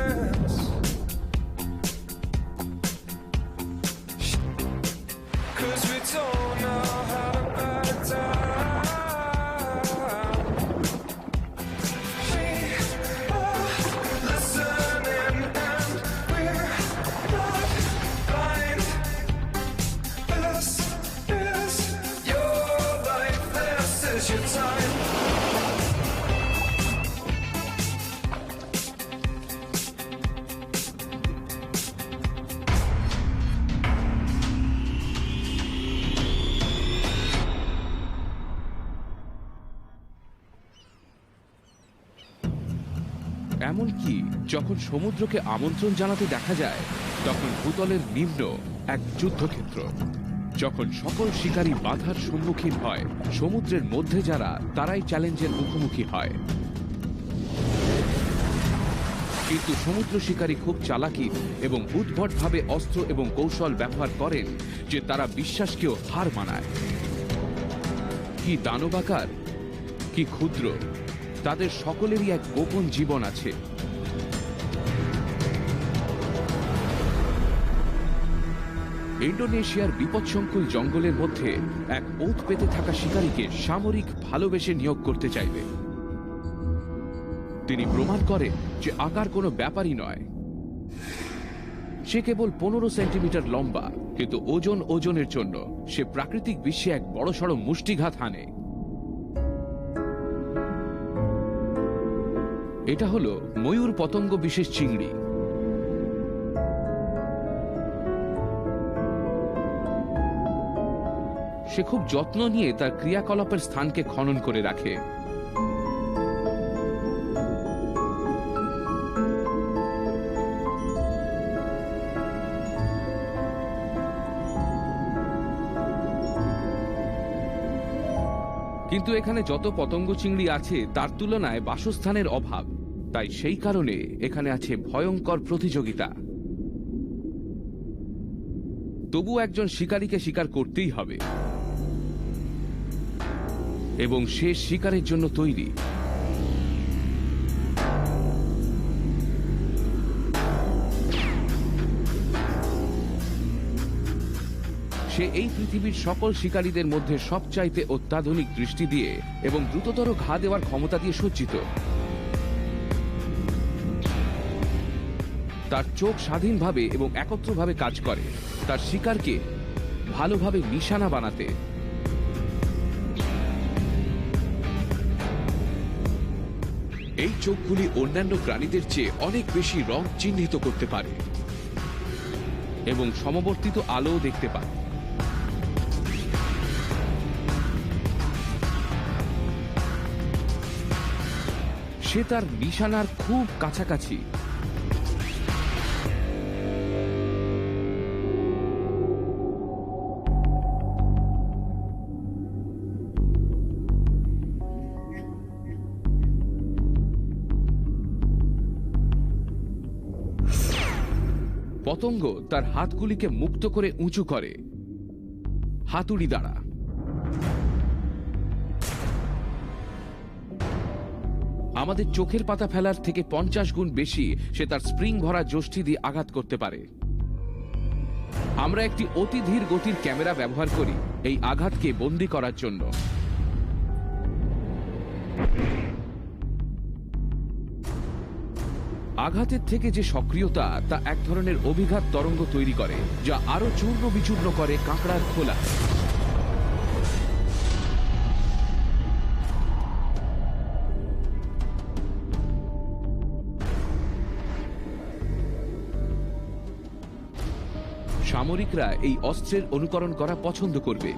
dance. 'Cause we don't know how to back down. We are listening and we're not blind. This is your life, this is your time. এমনকি যখন সমুদ্রকে আমন্ত্রণ জানাতে দেখা যায় তখন ভূতলের নিম্ন এক যুদ্ধক্ষেত্র। যখন সকল শিকারী বাধার সম্মুখীন হয়, সমুদ্রের মধ্যে যারা তারাই চ্যালেঞ্জের মুখোমুখি হয়। কিন্তু সমুদ্র শিকারী খুব চালাকি এবং উদ্ভটভাবে অস্ত্র এবং কৌশল ব্যবহার করেন যে তারা বিশ্বাসকেও হার মানায়। কি দানবাকার, কি ক্ষুদ্র, তাদের সকলেরই এক গোপন জীবন আছে। ইন্দোনেশিয়ার বিপদসংকুল জঙ্গলের মধ্যে এক ওঁত পেতে থাকা শিকারীকে সামরিক ভালোবেসে নিয়োগ করতে চাইবে। তিনি প্রমাণ করেন যে আকার কোনো ব্যাপারই নয়। সে কেবল 15 সেন্টিমিটার লম্বা, কিন্তু ওজনের জন্য সে প্রাকৃতিক বিশ্বে এক বড়সড় মুষ্টিঘাত হানে। এটা হলো ময়ূর পতঙ্গ বিশেষ চিংড়ি। সে খুব যত্ন নিয়ে তার ক্রিয়াকলাপের স্থানকে খনন করে রাখে। কিন্তু এখানে যত পতঙ্গ চিংড়ি আছে তার তুলনায় বাসস্থানের অভাব, তাই সেই কারণে এখানে আছে ভয়ঙ্কর প্রতিযোগিতা। তবু একজন শিকারীকে শিকার করতেই হবে এবং সে শিকারের জন্য তৈরি। সে এই পৃথিবীর সকল শিকারীদের মধ্যে সবচাইতে অত্যাধুনিক দৃষ্টি দিয়ে এবং দ্রুততর ঘা দেওয়ার ক্ষমতা দিয়ে সজ্জিত। তার চোখ স্বাধীনভাবে এবং একত্রভাবে কাজ করে তার শিকারকে ভালোভাবে নিশানা বানাতে। এই চোখগুলি অন্যান্য প্রাণীদের চেয়ে অনেক বেশি রং চিহ্নিত করতে পারে এবং সমবর্তিত আলোও দেখতে পারে। সে তার নিশানার খুব কাছাকাছি। পতঙ্গ তার হাতগুলিকে মুক্ত করে উঁচু করে হাতুড়ি দ্বারা। আমাদের চোখের পাতা ফেলার থেকে 50 গুণ বেশি সে তার স্প্রিং ভরা যষ্টি দিয়ে আঘাত করতে পারে। আমরা একটি অতি ধীর গতির ক্যামেরা ব্যবহার করি এই আঘাতকে বন্দী করার জন্য। আঘাতের থেকে যে সক্রিয়তা তা এক ধরনের অভিঘাত তরঙ্গ তৈরি করে, যা আরো চূর্ণ বিচূর্ণ করে কাঁকড়ার খোলা। সামরিকরা এই অস্ত্রের অনুকরণ করা পছন্দ করবে।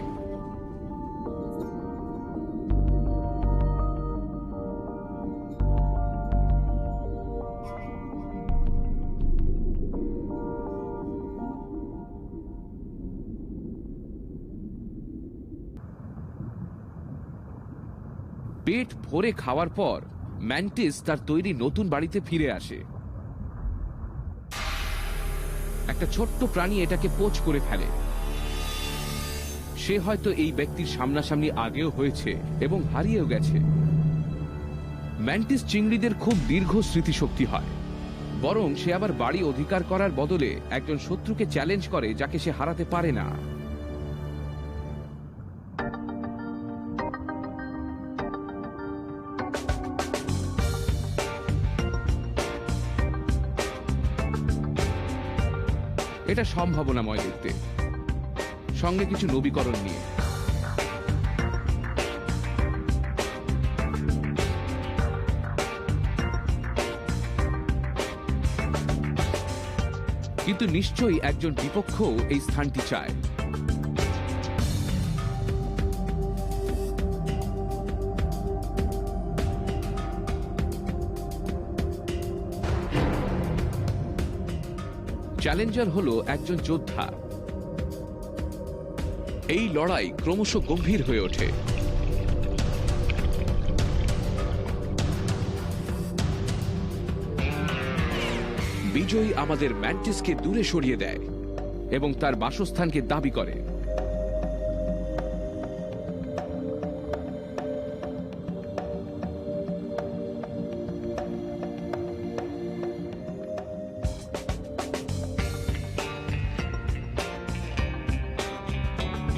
পেট ভরে খাওয়ার পর ম্যান্টিস তার তৈরি নতুন বাড়িতে ফিরে আসে। একটা ছোট্ট প্রাণী এটাকে পোচ করে ফেলে। সে হয়তো এই ব্যক্তির সামনাসামনি আগেও হয়েছে এবং হারিয়েও গেছে। ম্যান্টিস চিংড়িদের খুব দীর্ঘ স্মৃতিশক্তি হয়। বরং সে আবার বাড়ি অধিকার করার বদলে একজন শত্রুকে চ্যালেঞ্জ করে যাকে সে হারাতে পারে না। এটা সম্ভাবনাময় দেখতে, সঙ্গে কিছু নবীকরণ নিয়ে। কিন্তু নিশ্চয়ই একজন বিপক্ষও এই স্থানটি চায়। চ্যালেঞ্জার হলো একজন যোদ্ধা। এই লড়াই ক্রমশ গম্ভীর হয়ে ওঠে। বিজয়ী আমাদের ম্যান্টিসকে দূরে সরিয়ে দেয় এবং তার বাসস্থানকে দাবি করে।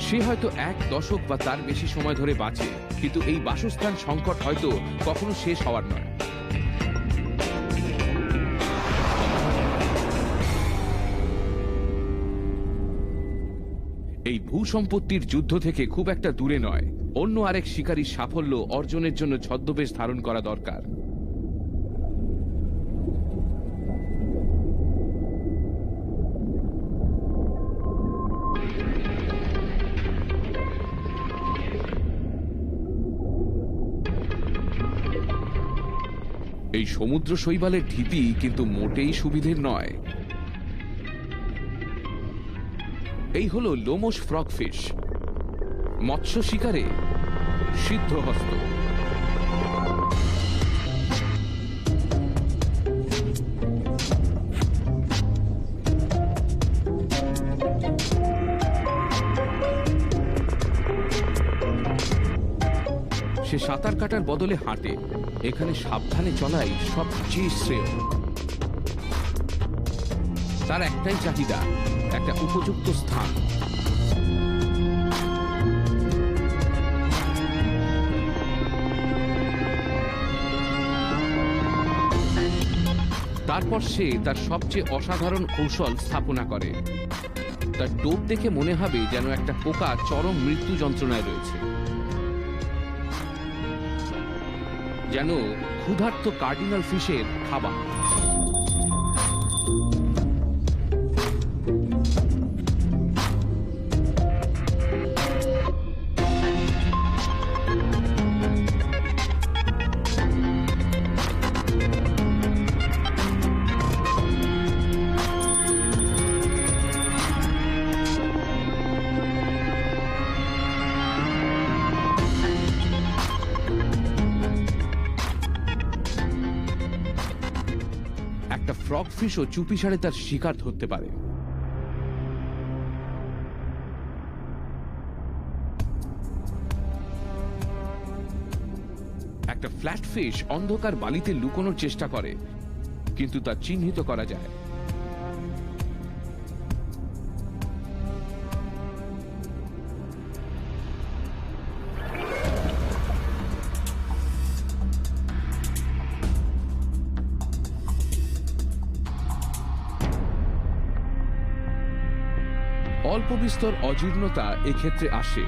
সে হয়তো 1 দশক বা তার বেশি সময় ধরে বাঁচে, কিন্তু এই বাসস্থান সংকট হয়তো কখনো শেষ হওয়ার নয়। এই ভূসম্পত্তির যুদ্ধ থেকে খুব একটা দূরে নয়, অন্য আরেক শিকারীর সাফল্য অর্জনের জন্য ছদ্মবেশ ধারণ করা দরকার। এই সমুদ্র শৈবালের ঢিপি কিন্তু মোটেই সুবিধের নয়। এই হলো লোমশ ফ্রগফিশ, মৎস্য শিকারে সিদ্ধহস্ত। সে সাঁতার কাটার বদলে হাঁটে। এখানে সাবধানে চলাই সবচেয়ে শ্রেয়। তার একটাই চাহিদা, একটা উপযুক্ত স্থান। তারপর সে তার সবচেয়ে অসাধারণ কৌশল স্থাপনা করে। তার টোপ দেখে মনে হবে যেন একটা পোকা চরম মৃত্যু যন্ত্রণায় রয়েছে, যেন ক্ষুধার্ত কার্ডিনাল ফিশের খাবার। একটা ফ্রগফিশও চুপিসারে তার শিকার ধরতে পারে। একটা ফ্ল্যাটফিশ অন্ধকার বালিতে লুকোনোর চেষ্টা করে, কিন্তু তা চিহ্নিত করা যায়। অল্প বিস্তর অজীর্ণতা এক্ষেত্রে আসে।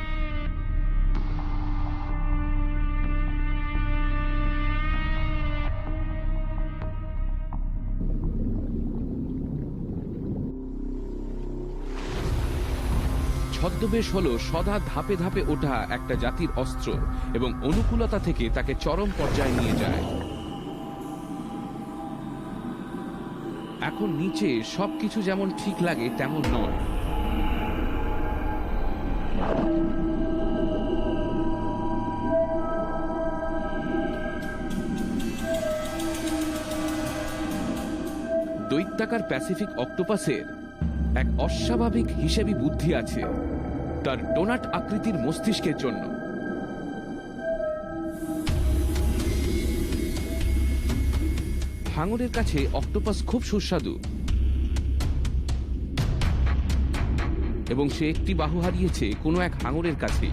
ছদ্মবেশ হলো সদা ধাপে ধাপে ওঠা একটা জাতির অস্ত্র এবং অনুকূলতা থেকে তাকে চরম পর্যায়ে নিয়ে যায়। এখন নিচে সবকিছু যেমন ঠিক লাগে তেমন নয়। দৈত্যাকার প্যাসিফিক অক্টোপাসের এক অস্বাভাবিক হিসেবি বুদ্ধি আছে তার ডোনাট আকৃতির মস্তিষ্কের জন্য। হাঙরের কাছে অক্টোপাস খুব সুস্বাদু এবং সে একটি বাহু হারিয়েছে কোনো এক হাঙরের কাছে।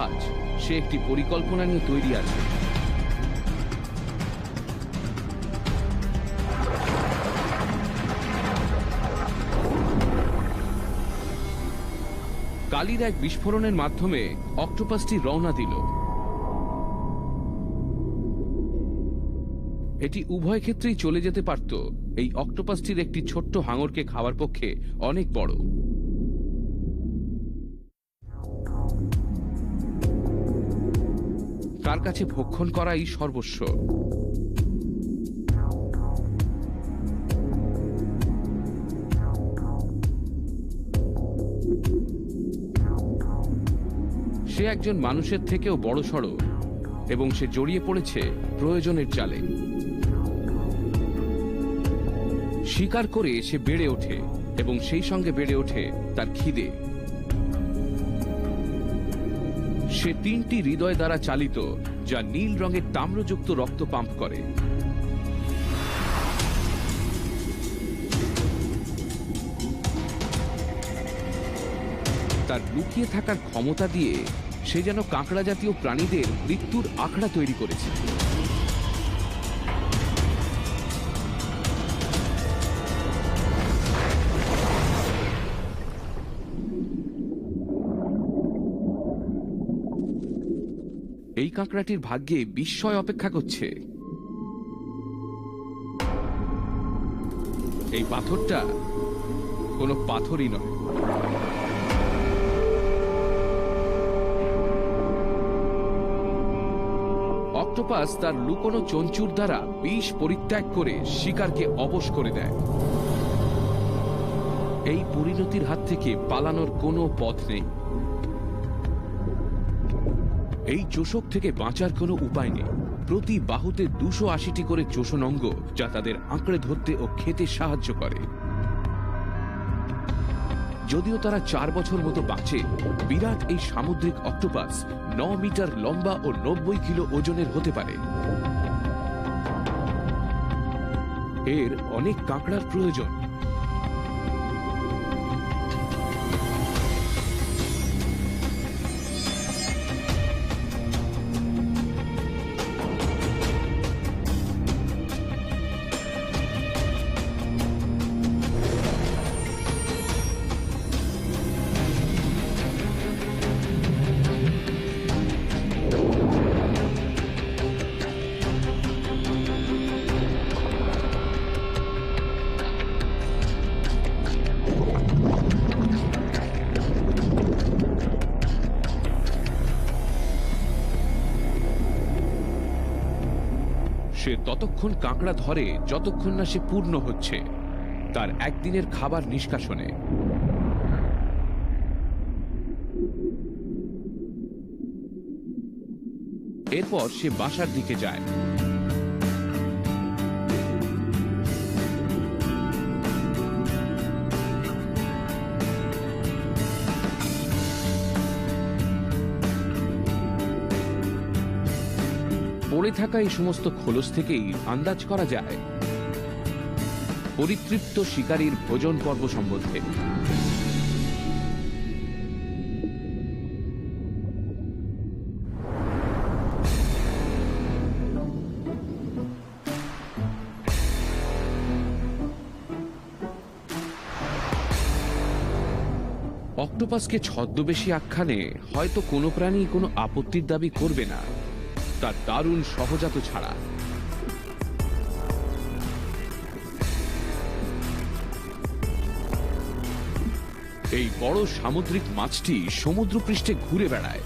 আজ সে একটি পরিকল্পনা নিয়ে তৈরি আছে। কালির এক বিস্ফোরণের মাধ্যমে অক্টোপাসটি রওনা দিল। এটি উভয় ক্ষেত্রেই চলে যেতে পারত। এই অক্টোপাসটির একটি ছোট্ট হাঙরকে খাওয়ার পক্ষে অনেক বড়। তার কাছে ভক্ষণ করাই সর্বস্ব। সে একজন মানুষের থেকেও বড়সড় এবং সে জড়িয়ে পড়েছে প্রয়োজনের জালে। শিকার করে সে বেড়ে ওঠে এবং সেই সঙ্গে বেড়ে ওঠে তার খিদে। সে 3টি হৃদয় দ্বারা চালিত, যা নীল রঙের তাম্রযুক্ত রক্ত পাম্প করে। তার লুকিয়ে থাকার ক্ষমতা দিয়ে সে যেন কাঁকড়া জাতীয় প্রাণীদের মৃত্যুর আখড়া তৈরি করেছে। এই কাঁকড়াটির ভাগ্যে বিস্ময় অপেক্ষা করছে। এই পাথরটা কোনো পাথরই নয়। অক্টোপাস তার লুকোনো চঞ্চুর দ্বারা বিষ পরিত্যাগ করে শিকারকে অবশ করে দেয়। এই পরিণতির হাত থেকে পালানোর কোনো পথ নেই। এই চোষক থেকে বাঁচার কোনো উপায় নেই। প্রতি বাহুতে 280টি করে চোষণ অঙ্গ, যা তাদের আঁকড়ে ধরতে ও খেতে সাহায্য করে। যদিও তারা 4 বছর মতো বাঁচে, বিরাট এই সামুদ্রিক অক্টোপাস 9 মিটার লম্বা ও 90 কিলো ওজনের হতে পারে। এর অনেক কাঁকড়ার প্রয়োজন। সে ততক্ষণ কাঁকড়া ধরে যতক্ষণ না সে পূর্ণ হচ্ছে তার একদিনের খাবার নিষ্কাশনে। এরপর সে বাসার দিকে যায়। পড়ে থাকা এই সমস্ত খোলস থেকেই আন্দাজ করা যায় পরিতৃপ্ত শিকারীর ভোজন পর্ব সম্বন্ধে। অক্টোপাসকে ছদ্মবেশী আখ্যানে হয়তো কোনো প্রাণী কোনো আপত্তির দাবি করবে না, তার দারুণ সহজাত ছাড়া। এই বড় সামুদ্রিক মাছটি সমুদ্রপৃষ্ঠে ঘুরে বেড়ায়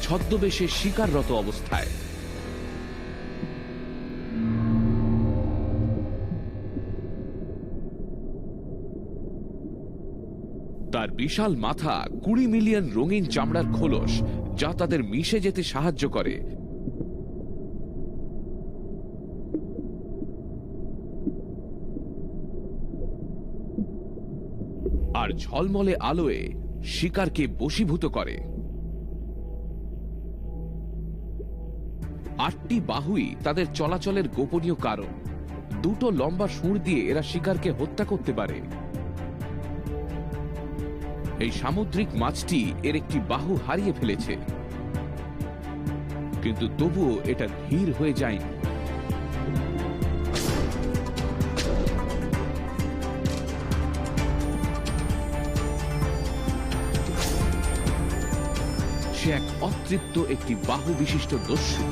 ছদ্মবেশে শিকাররত অবস্থায়। আর বিশাল মাথা 20 মিলিয়ন রঙিন চামড়ার খোলস, যা তাদের মিশে যেতে সাহায্য করে। আর ঝলমলে আলোয় শিকারকে বশীভূত করে। 8টি বাহুই তাদের চলাচলের গোপনীয় কারণ। 2টো লম্বা শুঁড় দিয়ে এরা শিকারকে হত্যা করতে পারে। এই সামুদ্রিক মাছটি এর একটি বাহু হারিয়ে ফেলেছে, কিন্তু তবুও এটা ধীর হয়ে যায়নি। সে এক অতৃপ্ত একটি বাহু বিশিষ্ট দস্যু।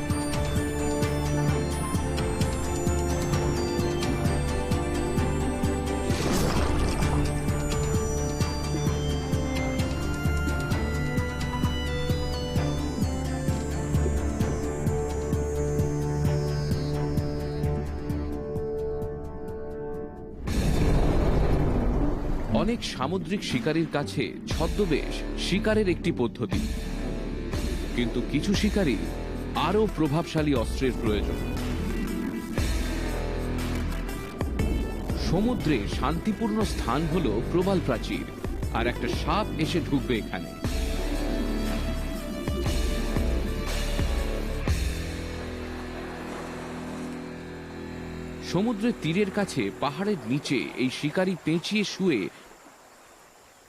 অনেক সামুদ্রিক শিকারীর কাছে ছদ্মবেশ শিকারের একটি পদ্ধতি, কিন্তু কিছু শিকারী আরও প্রভাবশালী অস্ত্রের প্রয়োজন। সমুদ্রে শান্তিপূর্ণ স্থান হলো প্রবাল প্রাচীর, আর একটা সাপ এসে ঢুকবে এখানে। সমুদ্রের তীরের কাছে পাহাড়ের নিচে এই শিকারী পেঁচিয়ে শুয়ে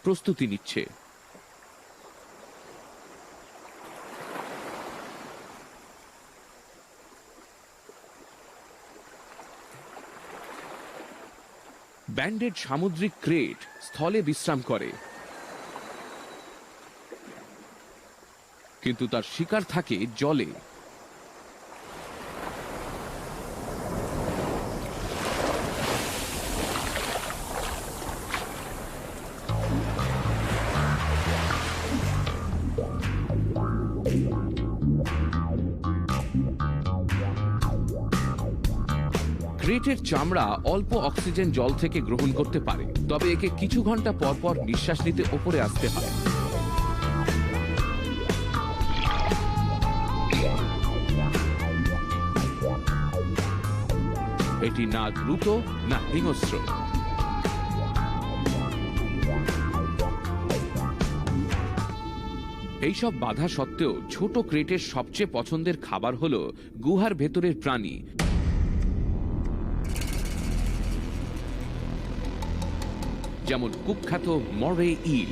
প্রস্তুতি নিচ্ছে। ব্যান্ডেড সামুদ্রিক ক্রেট স্থলে বিশ্রাম করে, কিন্তু তার শিকার থাকে জলে। ক্রেটের চামড়া অল্প অক্সিজেন জল থেকে গ্রহণ করতে পারে, তবে একে কিছু ঘন্টা পর পর নিঃশ্বাস নিতে ওপরে আসতে হয়। এটি না দ্রুত না হিংস্র। এইসব বাধা সত্ত্বেও ছোট ক্রেটের সবচেয়ে পছন্দের খাবার হলো গুহার ভেতরের প্রাণী, যেমন কুখ্যাত মরে ইল।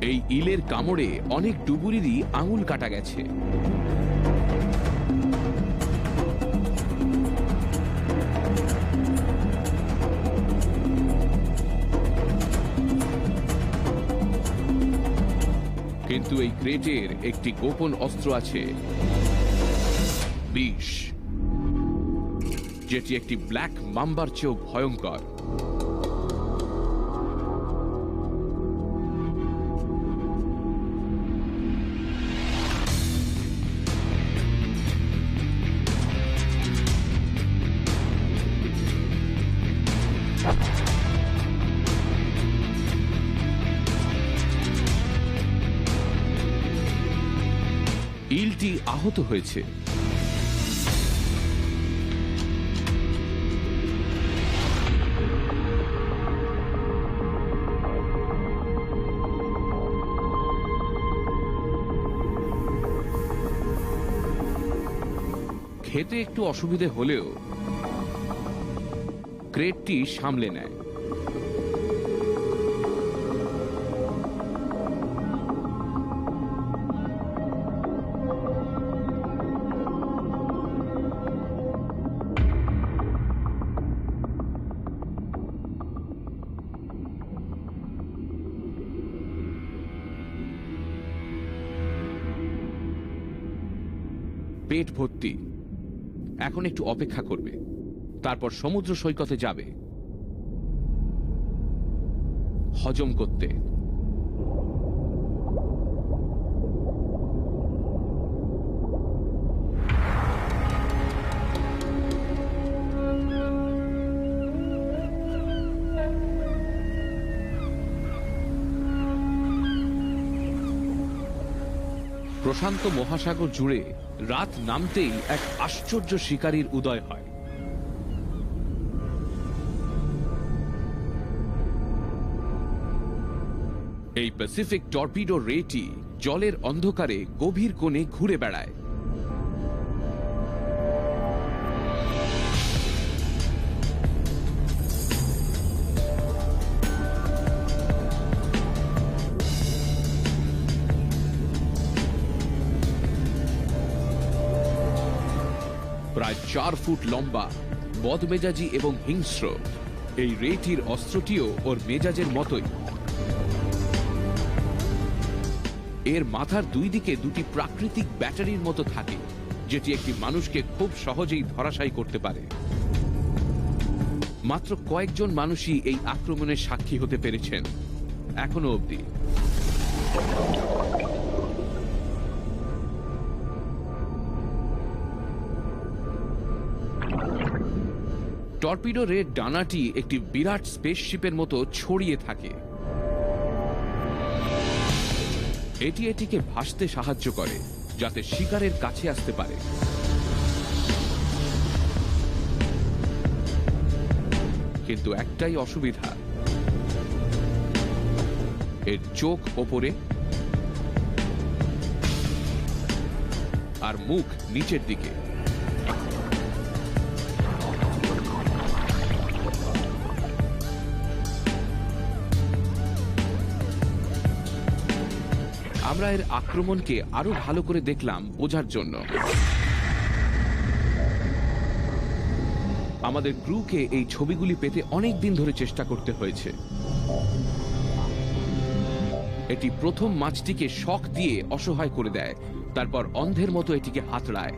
এই ইলের কামড়ে অনেক ডুবুরিরই আঙুল কাটা গেছে। কিন্তু এই ক্রেটের একটি গোপন অস্ত্র আছে, বিষ, যেটি একটি ব্ল্যাক মাম্বার চেয়েও ভয়ঙ্কর। ইলটি আহত হয়েছে। খেতে একটু অসুবিধে হলেও ক্রেটটি সামলে নেয়। পেট ভর্তি, এখন একটু অপেক্ষা করবে, তারপর সমুদ্র সৈকতে যাবে হজম করতে। প্রশান্ত মহাসাগর জুড়ে রাত নামতেই এক আশ্চর্য শিকারীর উদয় হয়। এই প্যাসিফিক টর্পিডো রেটি জলের অন্ধকারে গভীর কোণে ঘুরে বেড়ায়। প্রায় 4 ফুট লম্বা, বদমেজাজি এবং হিংস্র এই রেটির অস্ত্রটিও ওর মেজাজের মতোই। এর মাথার দুই দিকে দুটি প্রাকৃতিক ব্যাটারির মতো থাকে, যেটি একটি মানুষকে খুব সহজেই ধরাশায়ী করতে পারে। মাত্র কয়েকজন মানুষই এই আক্রমণের সাক্ষী হতে পেরেছেন এখনো অবধি। টর্পিডো রের ডানাটি একটি বিরাট স্পেসশিপের মতো ছড়িয়ে থাকে। এটি এটিকে ভাসতে সাহায্য করে যাতে শিকারের কাছে আসতে পারে। কিন্তু একটাই অসুবিধা, এর চোখ ওপরে আর মুখ নিচের দিকে। আমরা এর আক্রমণকে আরো ভালো করে দেখলাম বোঝার জন্য। আমাদের ক্রুকে এই ছবিগুলি পেতে অনেক দিন ধরে চেষ্টা করতে হয়েছে। এটি প্রথম মাছটিকে শক দিয়ে অসহায় করে দেয়, তারপর অন্ধের মতো এটিকে হাতড়ায়।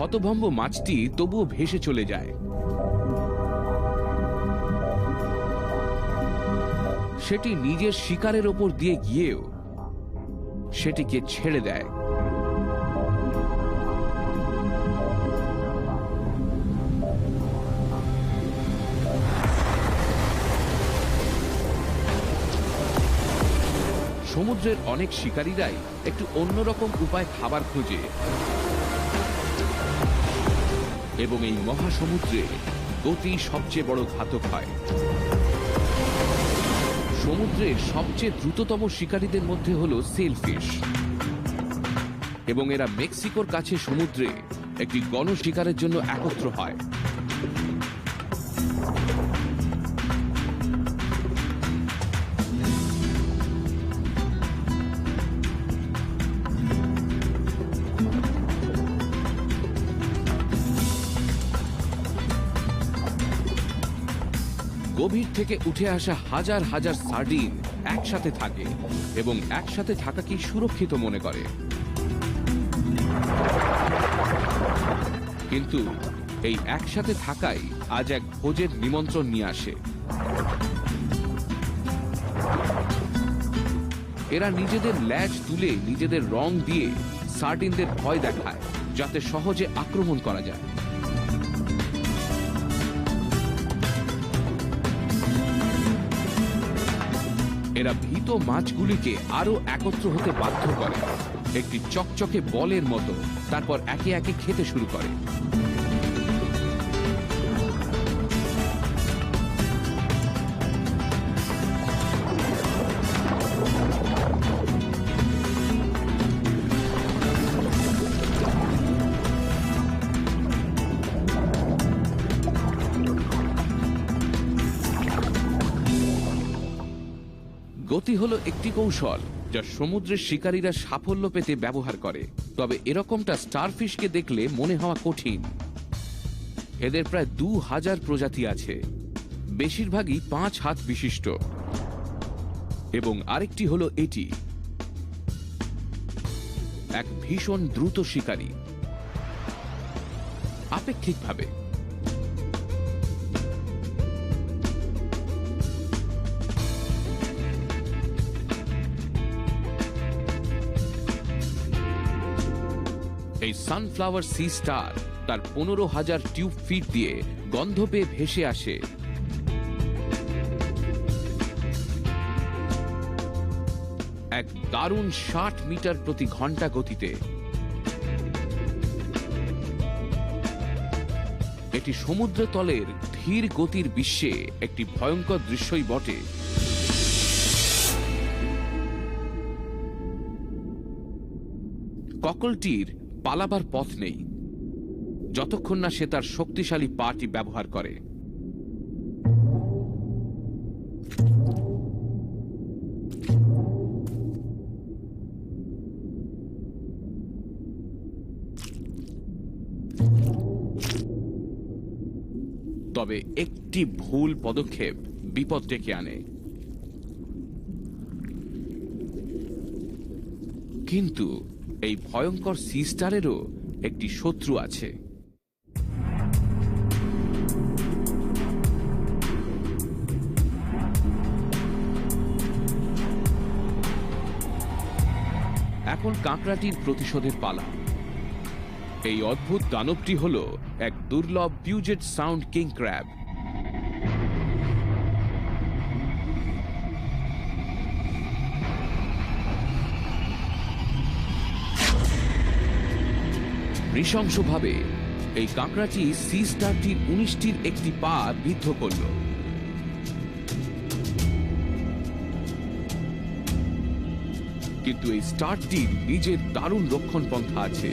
হতভম্ব মাছটি তবুও ভেসে চলে যায়। সেটি নিজের শিকারের ওপর দিয়ে গিয়েও সেটিকে ছেড়ে দেয়। সমুদ্রের অনেক শিকারীরাই একটু অন্যরকম উপায় খাবার খোঁজে, এবং এই মহাসমুদ্রে গতি সবচেয়ে বড় ঘাতক হয়। সমুদ্রের সবচেয়ে দ্রুততম শিকারীদের মধ্যে হল সেলফিশ, এবং এরা মেক্সিকোর কাছে সমুদ্রে একটি গণশিকারের জন্য একত্র হয়। গভীর থেকে উঠে আসা হাজার হাজার সার্ডিন একসাথে থাকে এবং একসাথে থাকাকেই সুরক্ষিত মনে করে। কিন্তু এই একসাথে থাকাই আজ এক ভোজের নিমন্ত্রণ নিয়ে আসে। এরা নিজেদের ল্যাজ তুলে নিজেদের রং দিয়ে সার্ডিনদের ভয় দেখায়, যাতে সহজে আক্রমণ করা যায়। এরা ভীত মাছগুলিকে আরো একত্র হতে বাধ্য করে একটি চকচকে বলের মতো, তারপর একে একে খেতে শুরু করে। গতি হলো একটি কৌশল যা সমুদ্রের শিকারীরা সাফল্য পেতে ব্যবহার করে, তবে এরকমটা স্টারফিশকে দেখলে মনে হওয়া কঠিন। এদের প্রায় 2000 প্রজাতি আছে, বেশিরভাগই 5 হাত বিশিষ্ট। এবং আরেকটি হলো এটি, এক ভীষণ দ্রুত শিকারী। আপেক্ষিকভাবে এই সানফ্লাওয়ার সি স্টার তার 15,000 টিউব ফিট দিয়ে গন্ধ পেয়ে ভেসে আসে। এক দারুণ 60 মিটার প্রতি ঘন্টা গতিতে। এটি সমুদ্র তলের ধীর গতির বিশ্বে একটি ভয়ঙ্কর দৃশ্যই বটে। ককলটির পালাবার পথ নেই যতক্ষণ না সে তার শক্তিশালী পাটি ব্যবহার করে। তবে একটি ভুল পদক্ষেপ বিপদ ডেকে আনে। কিন্তু এই ভয়ঙ্কর সি স্টারেরও একটি শত্রু আছে। এখন কাঁকড়াটির প্রতিশোধের পালা। এই অদ্ভুত দানবটি হল এক দুর্লভ পিউজেট সাউন্ড কিং ক্র্যাব। নৃশংসভাবে এই কাঁকড়াটি সি স্টারটির 19টির একটি পা বিদ্ধ করল। কিন্তু এই স্টারটির নিজের দারুণ রক্ষণ পন্থা আছে।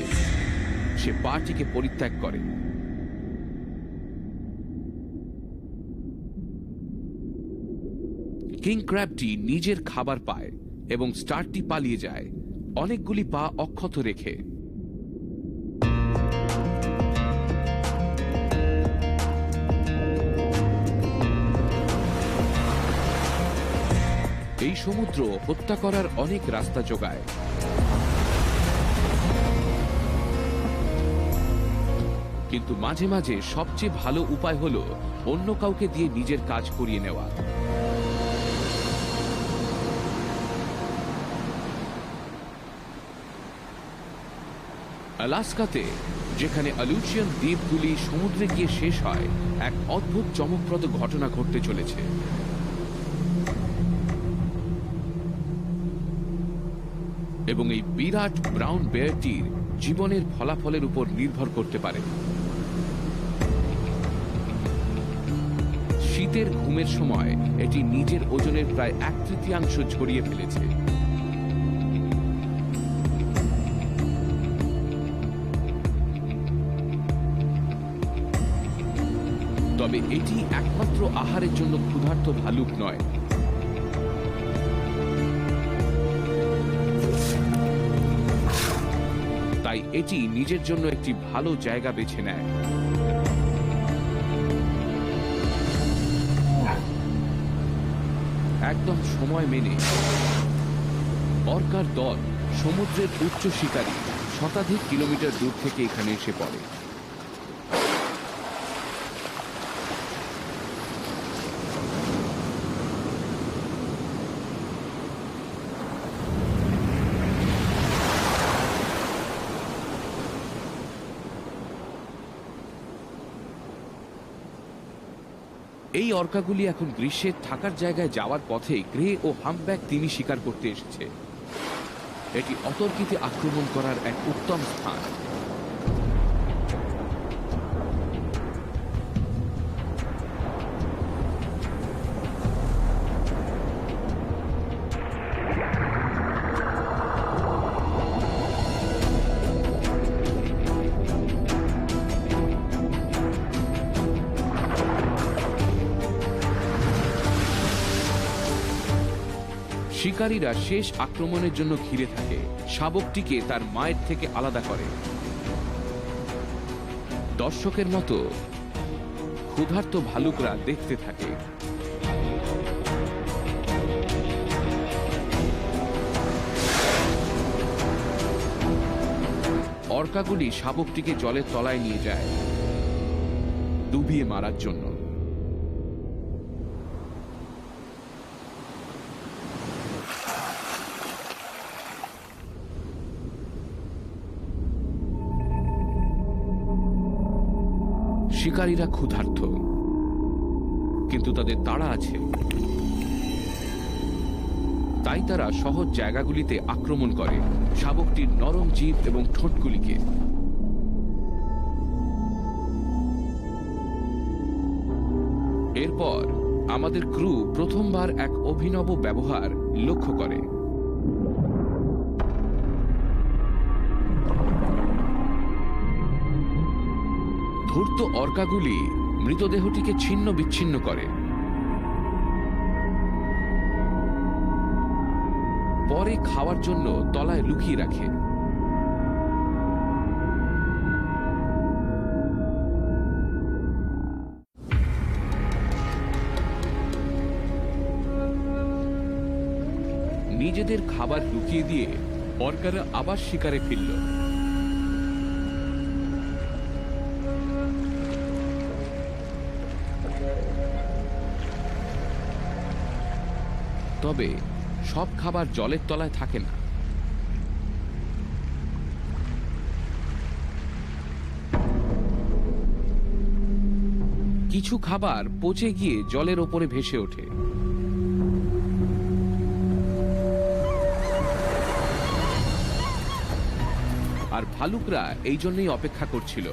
সে পাটিকে পরিত্যাগ করে। কিং ক্র্যাবটি নিজের খাবার পায় এবং স্টারটি পালিয়ে যায়, অনেকগুলি পা অক্ষত রেখে। এই সমুদ্র হত্যা করার অনেক রাস্তা যোগায়। কিন্তু মাঝে মাঝে সবচেয়ে ভালো উপায় হলো অন্য কাউকে দিয়ে নিজের কাজ করিয়ে নেওয়া। আলাস্কাতে, যেখানে আলুশিয়ান দ্বীপগুলি সমুদ্রে গিয়ে শেষ হয়, এক অদ্ভুত চমকপ্রদ ঘটনা ঘটতে চলেছে। এবং এই বিরাট ব্রাউন বেয়ারটির জীবনের ফলাফলের উপর নির্ভর করতে পারে। শীতের ঘুমের সময় এটি নিজের ওজনের প্রায় 1/3 ঝরিয়ে ফেলেছে। তবে এটি একমাত্র আহারের জন্য ক্ষুধার্ত ভালুক নয়। তাই এটি নিজের জন্য একটি ভালো জায়গা বেছে নেয়। একদম সময় মেনে অর্কার দল সমুদ্রের উচ্চ শিকারী শতাধিক কিলোমিটার দূর থেকে এখানে এসে পড়ে। এই অর্কাগুলি এখন গ্রীষ্মের থাকার জায়গায় যাওয়ার পথে গ্রে ও হাম্পব্যাক তিমি শিকার করতে এসেছে। এটি অতর্কিতে আক্রমণ করার এক উত্তম স্থান। শিকারীরা শেষ আক্রমণের জন্য ঘিরে থাকে, শাবকটিকে তার মায়ের থেকে আলাদা করে। দর্শকের মতো ক্ষুধার্ত ভালুকরা দেখতে থাকে। অর্কাগুলি শাবকটিকে জলের তলায় নিয়ে যায় ডুবিয়ে মারার জন্য। শিকারীরা ক্ষুধার্ত, কিন্তু তাদের তাড়া আছে। তাই তারা সহজ জায়গাগুলিতে আক্রমণ করে শাবকটির নরম জিভ এবং ঠোঁটগুলিকে। এরপর আমাদের ক্রু প্রথমবার এক অভিনব ব্যবহার লক্ষ্য করে। ধূর্ত অর্কাগুলি মৃতদেহটিকে ছিন্ন বিচ্ছিন্ন করে, পরে খাওয়ার জন্য তলায় লুকিয়ে রাখে। নিজেদের খাবার লুকিয়ে দিয়ে অর্কারা আবার শিকারে ফিরল। তবে সব খাবার জলের তলায় থাকে না। কিছু খাবার পচে গিয়ে জলের ওপরে ভেসে ওঠে। আর ভালুকরা এই জন্যই অপেক্ষা করছিল।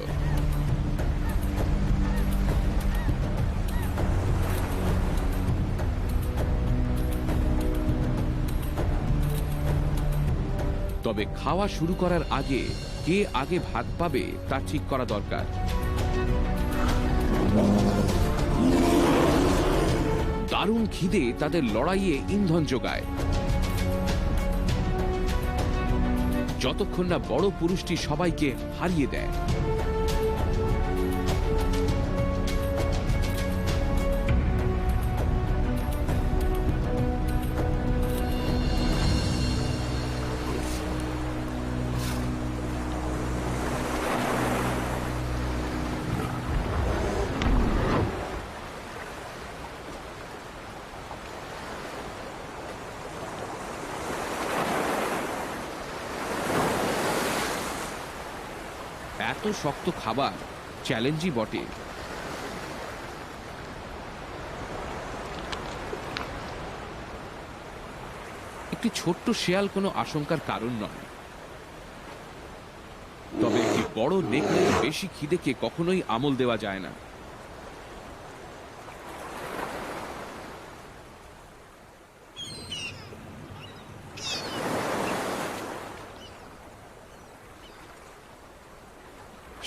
তবে খাওয়া শুরু করার আগে কে আগে ভাগ পাবে তা ঠিক করা দরকার। দারুণ খিদে তাদের লড়াইয়ে ইন্ধন যোগায়। যতক্ষণ না বড় পুরুষটি সবাইকে হারিয়ে দেয়। এত শক্ত খাবার চ্যালেঞ্জই বটে। একটি ছোট্ট শেয়াল কোনো আশঙ্কার কারণ নয়, তবে একটি বড় নেকড়ের বেশি খিদেকে কখনোই আমল দেওয়া যায় না।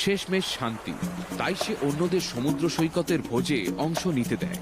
শেষমেশ শান্তি, তাই সে অন্যদের সমুদ্র সৈকতের ভোজে অংশ নিতে দেয়।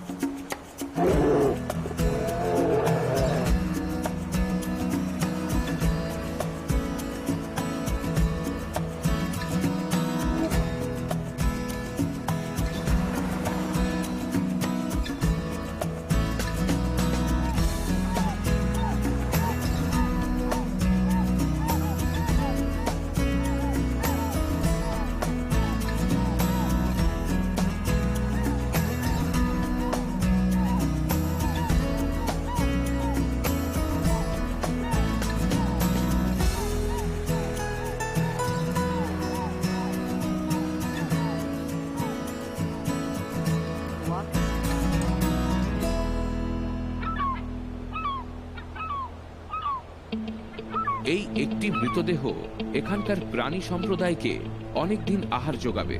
এই একটি মৃতদেহ এখানকার প্রাণী সম্প্রদায়কে অনেকদিন আহার যোগাবে।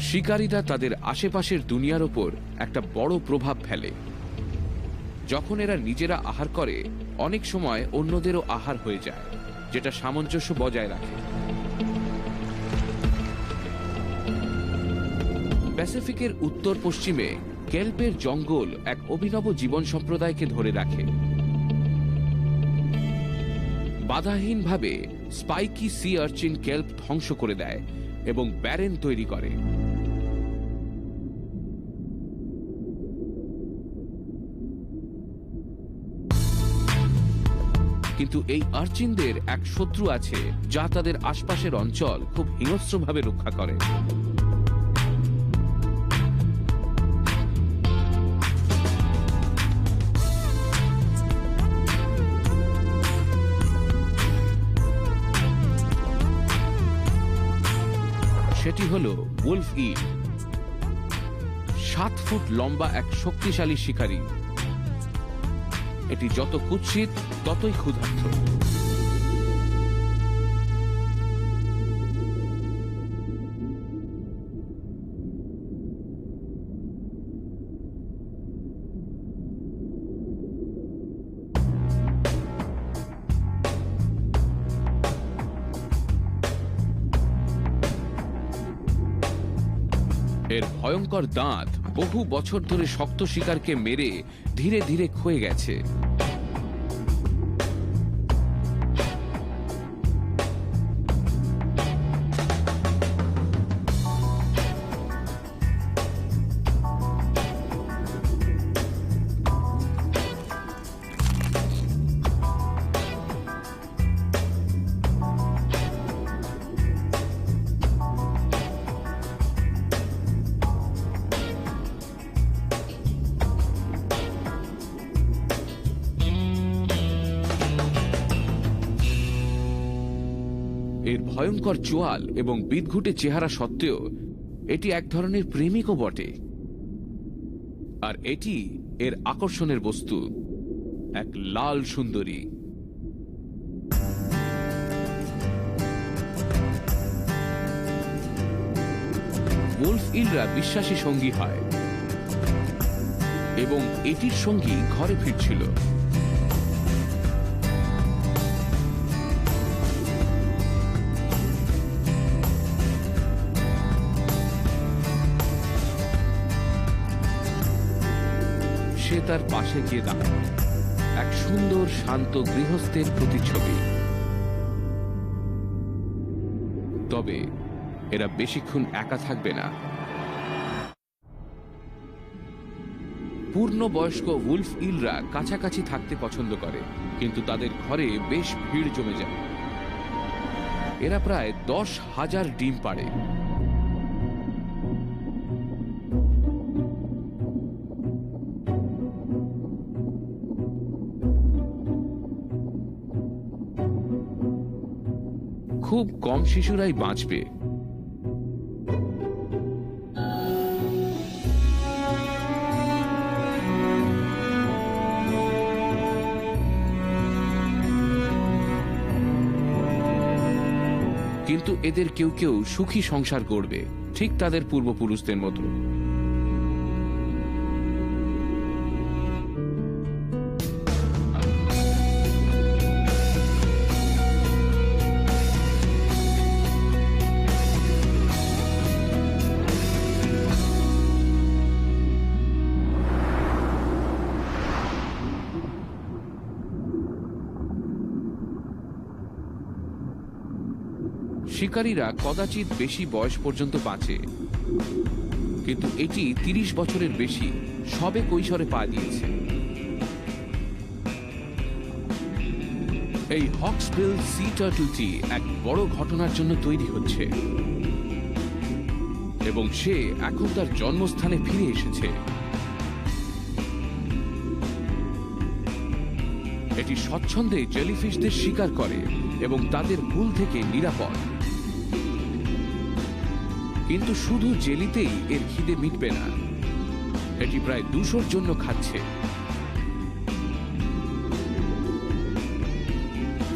শিকারীরা তাদের আশেপাশের দুনিয়ার ওপর একটা বড় প্রভাব ফেলে। যখন এরা নিজেরা আহার করে, অনেক সময় অন্যদেরও আহার হয়ে যায়, যেটা সামঞ্জস্য বজায় রাখে। প্যাসিফিকের উত্তর পশ্চিমে কেল্পের জঙ্গল এক অভিনব জীবন সম্প্রদায়কে ধরে রাখে। বাধাহীনভাবে স্পাইকি সি আর্চিন কেল্প ধ্বংস করে দেয় এবং ব্যারেন তৈরি করে। কিন্তু এই আর্চিনদের এক শত্রু আছে, যা তাদের আশপাশের অঞ্চল খুব হিংস্রভাবে রক্ষা করে। সেটি হল উলফ ইল। 7 ফুট লম্বা এক শক্তিশালী শিকারী। এটি যত কুৎসিত ততই ক্ষুধার্ত। এর ভয়ঙ্কর দাঁত বহু বছর ধরে শক্ত শিকারকে মেরে ধীরে ধীরে ক্ষয়ে গেছে। এর ভয়ঙ্কর চোয়াল এবং বিদঘুটে চেহারা সত্ত্বেও এটি এক ধরনের প্রেমিকও বটে। আর এটি এর আকর্ষণের বস্তু, এক লাল সুন্দরী। উলফ ইলরা বিশ্বাসী সঙ্গী হয় এবং এটির সঙ্গী ঘরে ফিরছিল। সে তার পাশে গিয়ে দাঁড়ায়, এক সুন্দর শান্ত গৃহস্থের প্রতিচ্ছবি। তবে এরা বেশিক্ষণ একা থাকবে না। পূর্ণবয়স্ক উলফ ইলরা কাছাকাছি থাকতে পছন্দ করে, কিন্তু তাদের ঘরে বেশ ভিড় জমে যায়। এরা প্রায় 10,000 ডিম পাড়ে। খুব কম শিশুরাই বাঁচবে। কিন্তু এদের কেউ কেউ সুখী সংসার গড়বে, ঠিক তাদের পূর্বপুরুষদের মতো। শিকারীরা কদাচিৎ বেশি বয়স পর্যন্ত বাঁচে, কিন্তু এটি 30 বছরের বেশি, সবে কৈশোরে পা দিয়েছে। এই হক্সবিল সি টার্টলটি এক বড় ঘটনার জন্য তৈরি হচ্ছে এবং সে এখন তার জন্মস্থানে ফিরে এসেছে। এটি স্বচ্ছন্দে জেলিফিশদের শিকার করে এবং তাদের হুল থেকে নিরাপদ। কিন্তু শুধু জেলিতেই এর খিদে মিটবে না, এটি প্রায় 200 জন্য খাচ্ছে।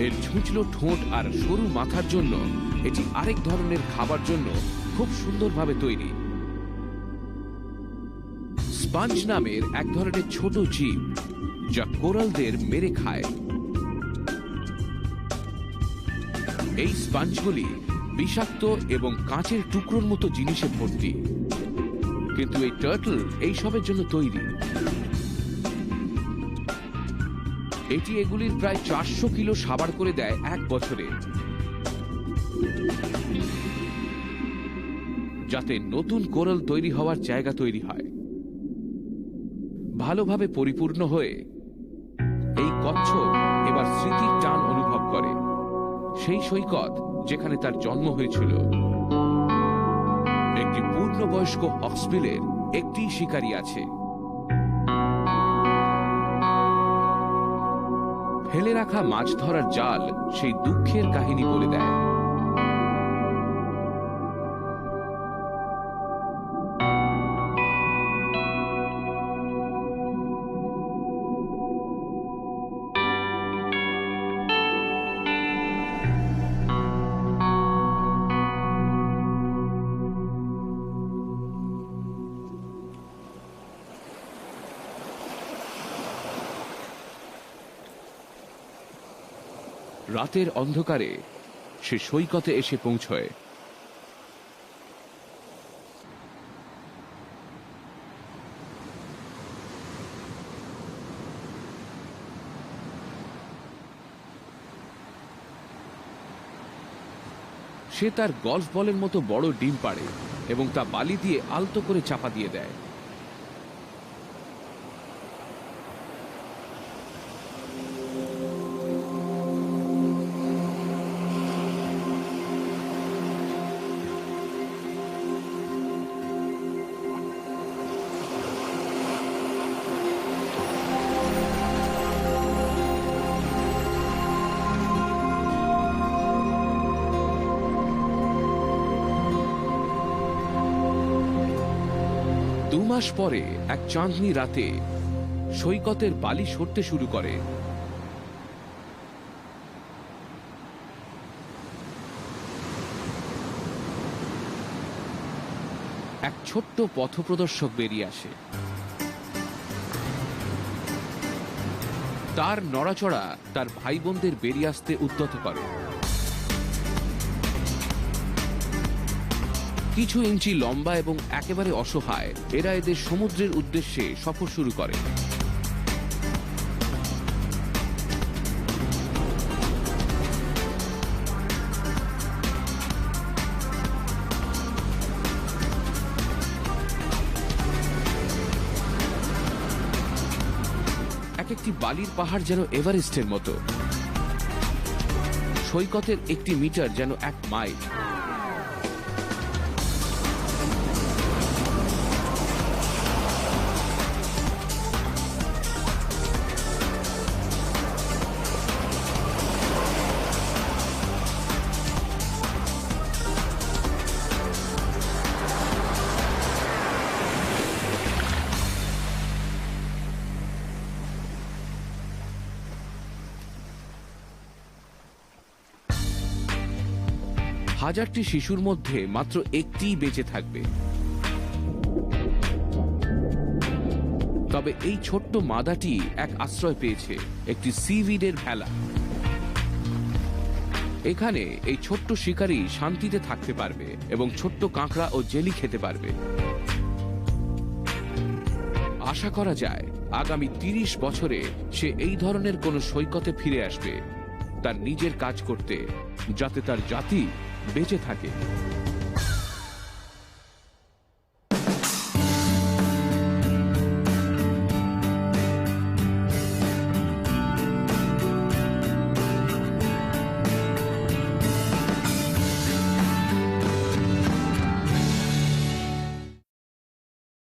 এর ছুঁচলো ঠোঁট আর সরু মাথার জন্য এটি আরেক ধরনের খাবার জন্য খুব সুন্দরভাবে তৈরি। স্পঞ্জ নামের এক ধরনের ছোট জীব যা কোরালদের মেরে খায়। এই স্পঞ্জগুলি বিষাক্ত এবং কাঁচের টুকরোর মতো জিনিসে ভর্তি, কিন্তু এই টার্টল এইসবের জন্য তৈরি। এটি এগুলির প্রায় 400 কিলো সাবার করে দেয় এক বছরে, যাতে নতুন কোরাল তৈরি হওয়ার জায়গা তৈরি হয়। ভালোভাবে পরিপূর্ণ হয়ে এই কচ্ছপ এবার স্মৃতির টান অনুভব করে, সেই সৈকত যেখানে তার জন্ম হয়েছিল। একটি পূর্ণবয়স্ক হক্সবিলের একটি শিকারী আছে। ফেলে রাখা মাছ ধরার জাল সেই দুঃখের কাহিনী বলে দেয়। রাতের অন্ধকারে সে সৈকতে এসে পৌঁছয়। সে তার গলফ বলের মতো বড় ডিম পাড়ে এবং তা বালি দিয়ে আলতো করে চাপা দিয়ে দেয়। মাস পরে এক চাঁদনি রাতে সৈকতের বালি সরতে শুরু করে। এক ছোট্ট পথপ্রদর্শক বেরিয়ে আসে। তার নড়াচড়া তার ভাই বোনদের বেরিয়ে আসতে উদ্যত করে। কিছু ইঞ্চি লম্বা এবং একেবারে অসহায় এরা এদের সমুদ্রের উদ্দেশ্যে সফর শুরু করে। এক একটি বালির পাহাড় যেন এভারেস্টের মতো। সৈকতের একটি মিটার যেন 1 মাইল। হাজারটি শিশুর মধ্যে মাত্র একটিই বেঁচে থাকবে। তবে এই ছোট্ট মাদাটি এক আশ্রয় পেয়েছে, একটি সিভিডের ভেলা। এখানে এই ছোট্ট শিকারী শান্তিতে থাকতে পারবে এবং ছোট্ট কাঁকড়া ও জেলি খেতে পারবে। আশা করা যায় আগামী 30 বছরে সে এই ধরনের কোনো সৈকতে ফিরে আসবে, তার নিজের কাজ করতে, যাতে তার জাতি বেঁচে থাকে।